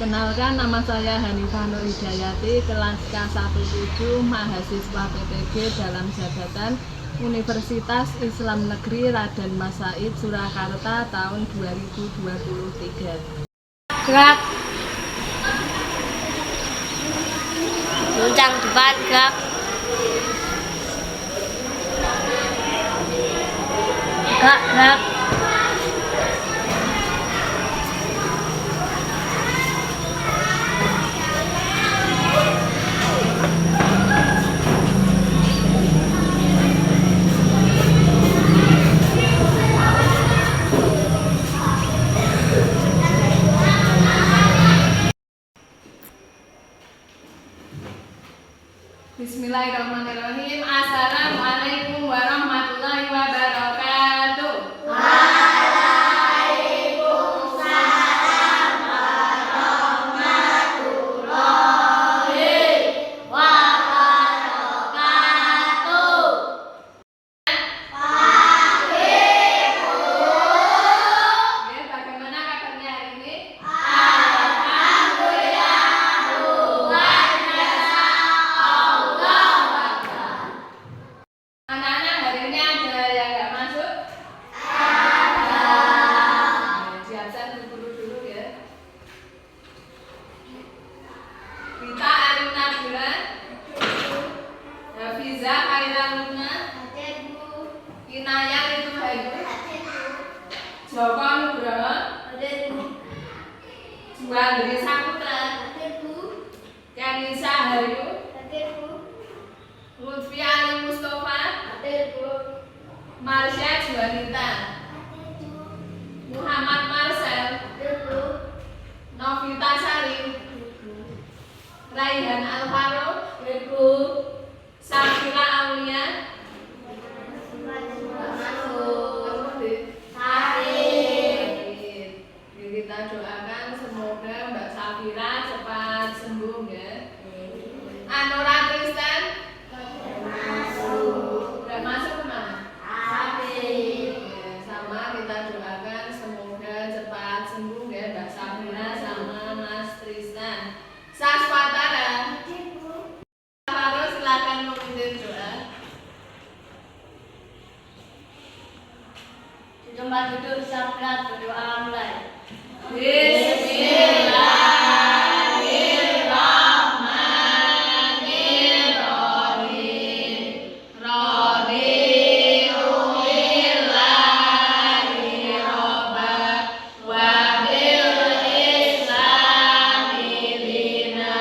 Kenalkan, nama saya Hanifah Nur Hidayati, kelas K17, mahasiswa PTG dalam jabatan Universitas Islam Negeri Raden Mas Said, Surakarta tahun 2023. Gerak. Guncang depan, gerak. Gerak. Bismillahirrahmanirrahim. Assalamualaikum warahmatullahi wabarakatuh. Waalaikumsalam warahmatullahi wabarakatuh. Oke, bagaimana kabarnya hari ini? Alhamdulillah, luar biasa. Anak-anak, hari ini ada yang nggak masuk? Ada. Di absen dulu ya. Rita Aruna Bulan, Hafiza Khairul Luna, Kinayat itu Hayu, Joko Nugroho, Juandri Saputra, Kanisa Hayu, Lutfi Ali Mustafa, Marsha Juanita, Muhammad Marcel, Novita Sari, Raihan Alvaro, Safira Aulia, kita doakan semoga Mbak Safira cepat sembuh ya. Anora Kristen udah masuk kemana? Ya, sama kita doakan semoga cepat sembuh ya Mbak Safira sama Mas Tristan. Saswatara, Alvaro silakan memimpin doa. Di tempat duduk sambil berdoa mulai. Bismillahirrahmanirrahim. Raditu billahi robba wa bil islami dina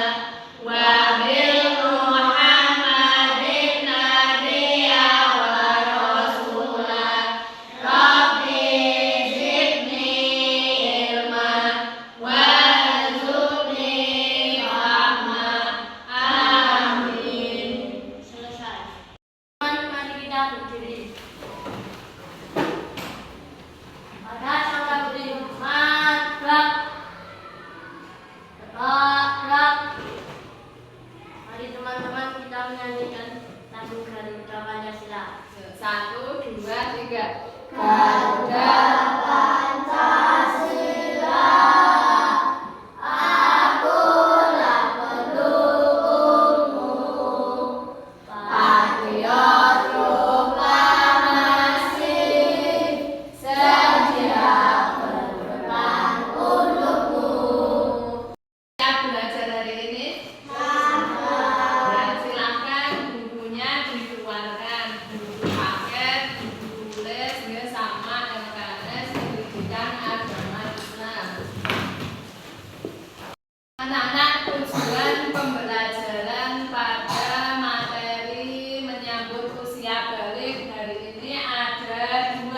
wa bil muhammadin nabiyya wa rasula. Rabbi zidni ilma warzuqni rahma. Amin. Selesai. Mari kita berdiri. Pada sang berdiri, gerak. Gerak. Mari teman-teman kita menyanyikan lagu Garuda Pancasila. 1, 2, 3. Garuda Pancasila, akulah pendukungmu, patriot proklamasi, sedia berdepan untukmu. Siap belajar hari ini? Dan silakan bukunya dikeluarkan, buku paket, buku tulis ya, sama LKS Pendidikan Agama Islam. Anak-anak, tujuan pembelajaran pada materi menyambut usia balik hari ini ada 2.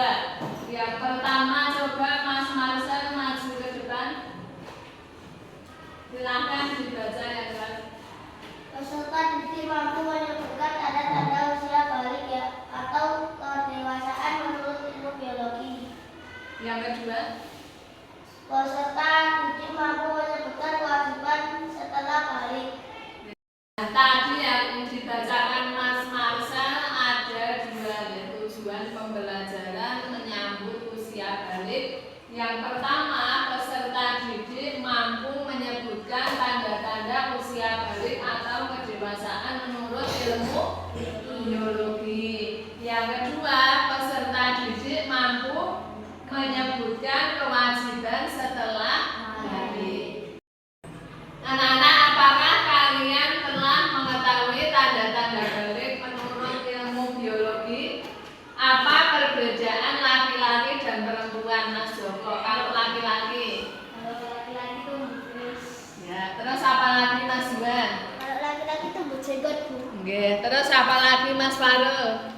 Yang pertama, coba Mas Marcel maju ke depan. Silakan dibaca ya kan. Peserta didik mampu menyebutkan tanda-tanda usia balik ya, atau kedewasaan menurut ilmu biologi. Yang kedua, Peserta didik mampu menyebutkan kewajiban setelah balik. tadi yang dibacakan Mas Marcel ada 2 ya, tujuan pembelajaran menyambut usia balik. Yang pertama, peserta didik mampu menyebut biologi. Yang kedua, peserta didik mampu menyebutkan kewajiban setelah balik. Anak-anak, apakah kalian telah mengetahui tanda-tanda balik menurut ilmu biologi? Apa perbedaan laki-laki dan perempuan, Mas Joko? Kalau laki-laki? Kalau laki-laki tumbuh. Ya, terus apa lagi Mas Iwan? Kalau laki-laki tumbuh jenggot, Bu. Oke, terus apa lagi Mas Farel?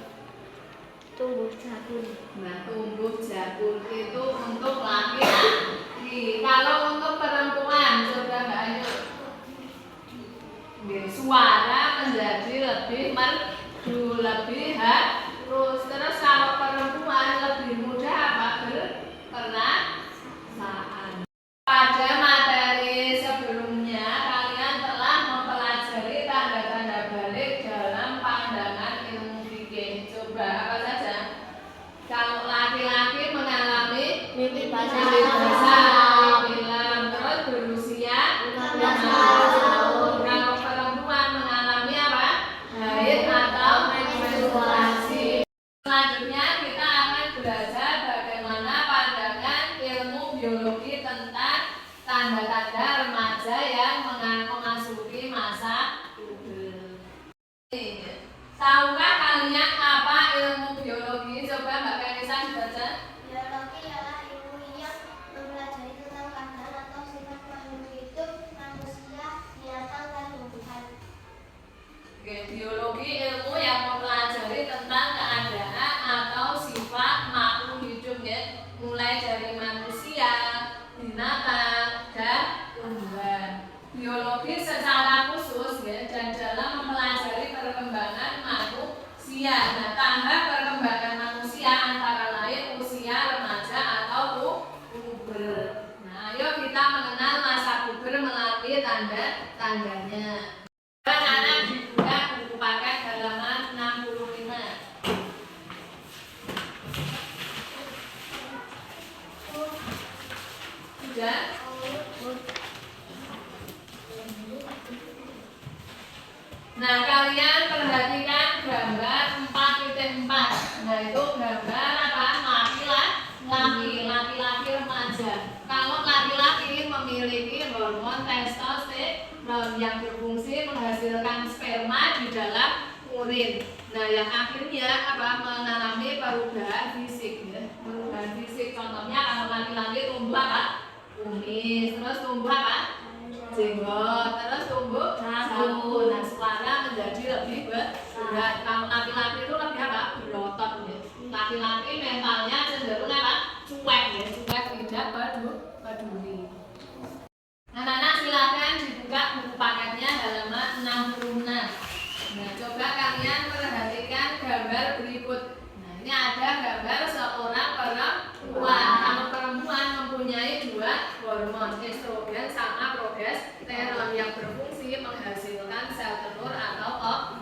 Tumbuh jagung. Nah, tumbuh jagung itu untuk laki-laki. Kalau untuk perempuan, coba Mbak Ayu. Oke, suara menjadi lebih merdu, lebih halus. Terus kalau perempuan lebih mudah apa? Perasaan. Pada materi sebelumnya kalian telah mempelajari tanda-tanda balik dalam pandangan ilmu fikih. Coba apa saja? Kalau laki-laki mengalami Mimpi basah, bilang terus berusia 15 tahun. Kalau perempuan mengalami apa? Haid atau menstruasi. Selanjutnya kita akan belajar bagaimana pandangan ilmu biologi tentang tanda-tanda remaja yang memasuki masa puber. Tahukah kalian apa ilmu biologi? Coba Mbak Kanisa dibaca. Biologi adalah ilmu yang mempelajari tentang keadaan atau sifat makhluk hidup, manusia, binatang, dan tumbuhan. Oke, biologi ilmu yang mempelajari tentang keadaan atau sifat makhluk hidup ya, mulai dari manusia, binatang, dan tumbuhan. Biologi secara khusus ya, dan dalam mempelajari perkembangan manusia. Nah, tahap perkembangan manusia antara lain usia remaja atau puber. Nah, ayo kita mengenal masa puber melalui tanda-tandanya. Anak-anak dibuka buku paket halaman 65. Sudah? Nah, kalian perhatikan gambar 4.4. Nah, itu gambar apa? Laki-laki remaja. Kalau laki-laki memiliki hormon testosteron yang berfungsi menghasilkan sperma di dalam urin. Nah, yang akhirnya apa? Mengalami perubahan fisik ya. Perubahan fisik contohnya kalau laki-laki tumbuh apa? Kumis, terus tumbuh apa? Jenggot, terus tumbuh jagung. Nah, suara menjadi lebih berat. Kalau laki-laki itu lebih apa? Berotot ya. Laki-laki mentalnya cenderung apa? Cuek ya, cuek tidak peduli. Anak-anak silakan dibuka buku paketnya halaman 66. Nah, coba kalian perhatikan gambar berikut. Nah, ini ada gambar seorang perempuan. Kalau perempuan mempunyai dua hormon, estrogen sama progesteron yang berfungsi menghasilkan sel telur atau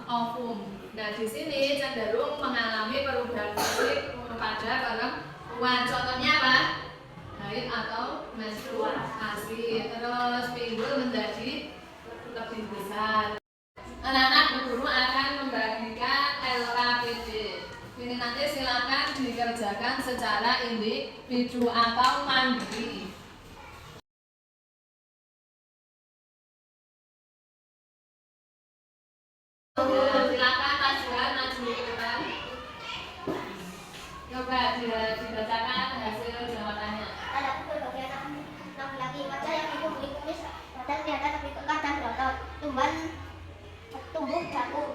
ovum. Nah, di sini cenderung mengalami perubahan fisik pada perempuan. Contohnya apa? Haid atau menstruasi. Terus pinggul menjadi lebih besar. Anak-anak guru akan membagikan LKPD. Ini nanti silakan dikerjakan secara individu atau mandiri. Silakan Mas Juan maju ke depan. Coba dibacakan hasil jawabannya. Ada puber bagi anak laki-laki, wajah yang ibu memiliki kumis, badan kelihatan lebih kekar dan berotot, tumbuh jagung,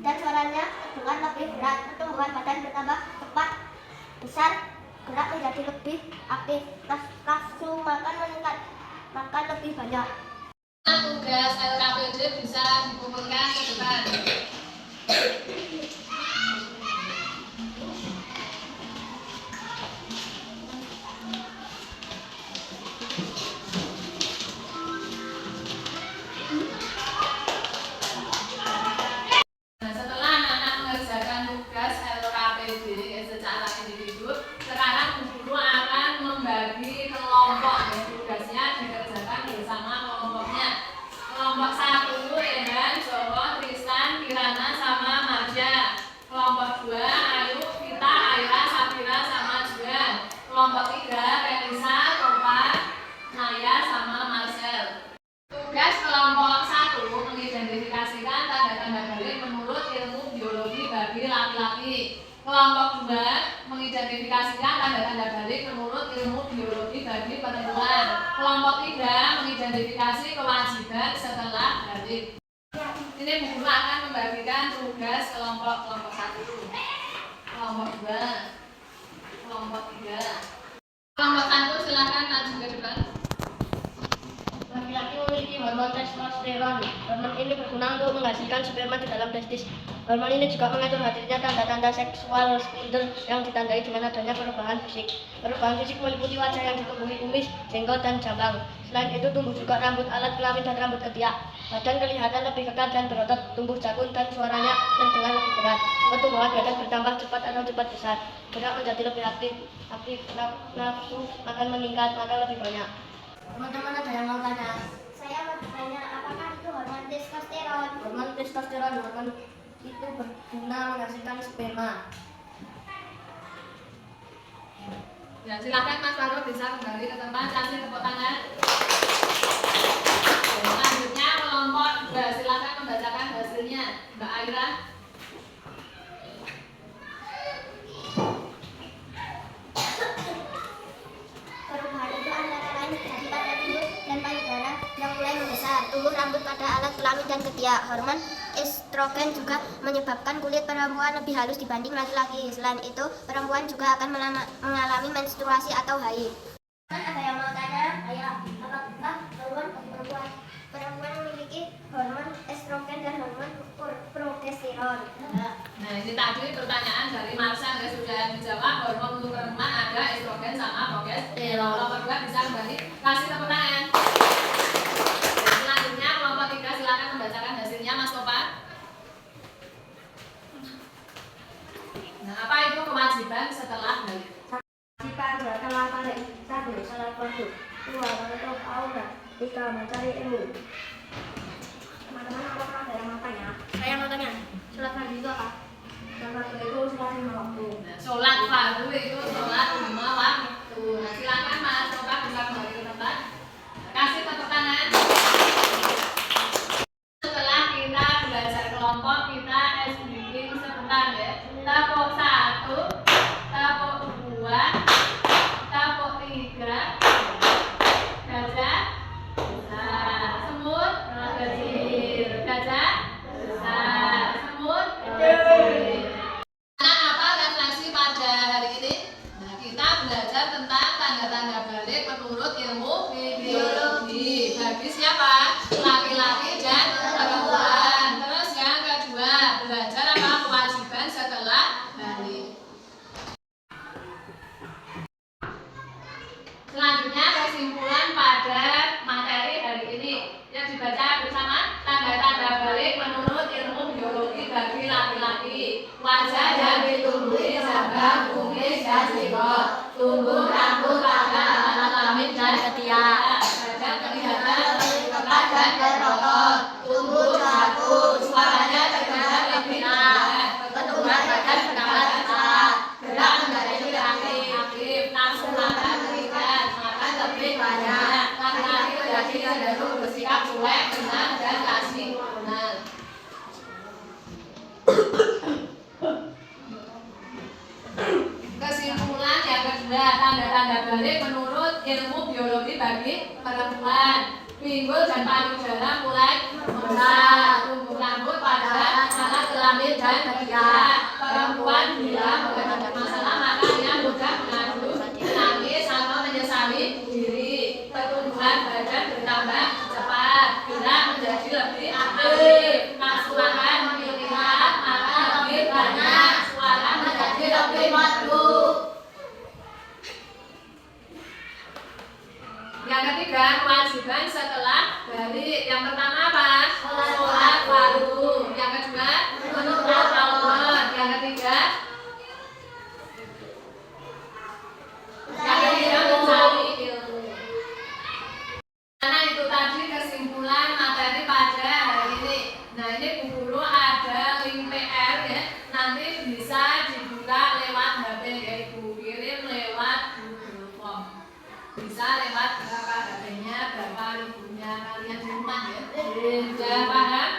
dan suaranya terdengar lebih berat. Pertumbuhan badan bertambah cepat, besar, gerak menjadi lebih aktif, nafsu makan meningkat, makan lebih banyak. Tugas LKPD bisa dikumpulkan ke depan. Nah, setelah anak-anak mengerjakan tugas LKPD secara individu, sekarang guru akan membagi kelompok ya, tugasnya dikerjakan bersama kelompoknya. Kelompok 1 Rehan, Joko, Tristan, Kirana, sama Marsha. 2 mengidentifikasikan tanda-tanda balik menurut ilmu biologi bagi perempuan. Kelompok 3 mengidentifikasi kewajiban setelah balik. Ini Bu Guru akan membagikan tugas kelompok 1, kelompok 2, kelompok 3. Kelompok 1 silakan maju ke depan. Laki-laki memiliki hormon testosteron. Hormon ini berguna untuk menghasilkan sperma di dalam testis. Hormon ini juga mengatur hadirnya tanda-tanda seksual sekunder yang ditandai dengan adanya perubahan fisik. Perubahan fisik meliputi wajah yang ditumbuhi kumis, jenggot, dan jambang. Selain itu tumbuh juga rambut alat kelamin dan rambut ketiak. Badan kelihatan lebih kekar dan berotot, tumbuh jakun dan suaranya terdengar lebih berat. Pertumbuhan badan bertambah cepat atau cepat besar. Gerak menjadi lebih aktif, nafsu akan meningkat, makan lebih banyak. Teman-teman ada yang mau tanya? Saya mau bertanya, apakah itu hormon testosteron? Hormon testosteron, hormon itu berguna menghasilkan sperma. Ya, silakan Mas Faruk bisa kembali ke tempat, kasih tepuk tangan. Selanjutnya kelompok 2, silakan membacakan hasilnya, Mbak Aira. Perubahan itu antara lain terjadi pada tubuh dan payudara yang mulai membesar, tumbuh rambut pada alat kelamin dan ketiak. Hormon estrogen juga menyebabkan kulit perempuan lebih halus dibanding laki-laki. Selain itu, perempuan juga akan mengalami menstruasi atau haid. Ada yang mau tanya? Ayo, apakah hormon perempuan? Perempuan memiliki hormon estrogen dan hormon progesteron. Nah, ini tadi pertanyaan dari Marsha yang sudah dijawab. Hormon untuk perempuan ada estrogen sama progesteron. Kelompok 2 bisa kembali, kasih tepuk tangan. Selanjutnya kelompok 3 silakan membacakan hasilnya, Mas Topa. Nah, apa itu kewajiban setelah balik? Kewajiban setelah balik: 1. Salat fardu. 2. Menutup aurat. 3. Mencari ilmu. Teman-teman, apakah ada yang mau tanya? Saya mau tanya, salat fardu itu apa? Salat fardu itu sholat 5 waktu. Nah, sholat fardu itu sholat 5 waktu. Nah, silakan Mas Topa bisa kembali ke tempat. Kasih tepuk tangan. Setelah kita belajar kelompok, kita SBK sebentar ya. Tepuk 1, tepuk 2, tepuk 3, gajah besar, semut kecil, gajah besar, semut kecil. Nah, apa refleksi pada hari ini? Nah, kita belajar tentang tanda-tanda balik menurut ilmu biologi. Bagi siapa? Laki-laki dan perempuan. Terus yang kedua, belajar apa? Kewajiban setelah balik. Selanjutnya kesimpulan pada materi hari ini yang dibaca bersama. Tanda-tanda balik menurut ilmu biologi bagi laki-laki: wajah yang ditumbuhi jambang, kumis, dan jenggot, tumbuh rambut pada alat kelamin dan ketiak, badan kelihatan lebih kekar dan berotot, tumbuh jakun, suaranya terdengar lebih keras, pertumbuhan badan bertambah cepat, gerak menjadi aktif, nafsu makan meningkat, makan lebih banyak, laki-laki menjadi cenderung bersikap cuek, tenang, dan kasih hubungan. Kesimpulan yang kedua, tanda-tanda balik menurut ilmu biologi bagi perempuan: pinggul dan payudara mulai membesar, tumbuh rambut pada alat kelamin dan ketiak. Perempuan bila menghadapi masalah makanya mudah mengadu, menangis, atau menyesali diri. Pertumbuhan badan bertambah cepat, gerak menjadi lebih aktif, nafsu makan meningkat, makan lebih banyak, suara menjadi lebih merdu. Yang ketiga, kewajiban setelah balik. Yang pertama apa? Sholat fardu. Yang kedua, menutup aurat. Yang ketiga, mencari ilmu. Nah, itu tadi kesimpulan materi pada hari ini. Nah, ini Bu Guru ada link PR ya. Nanti bisa dibuka lewat HP ya Ibu, kirim lewat Google Form. Bisa lewat berapa HP-nya, berapa ribunya kalian di rumah ya. Sudah paham?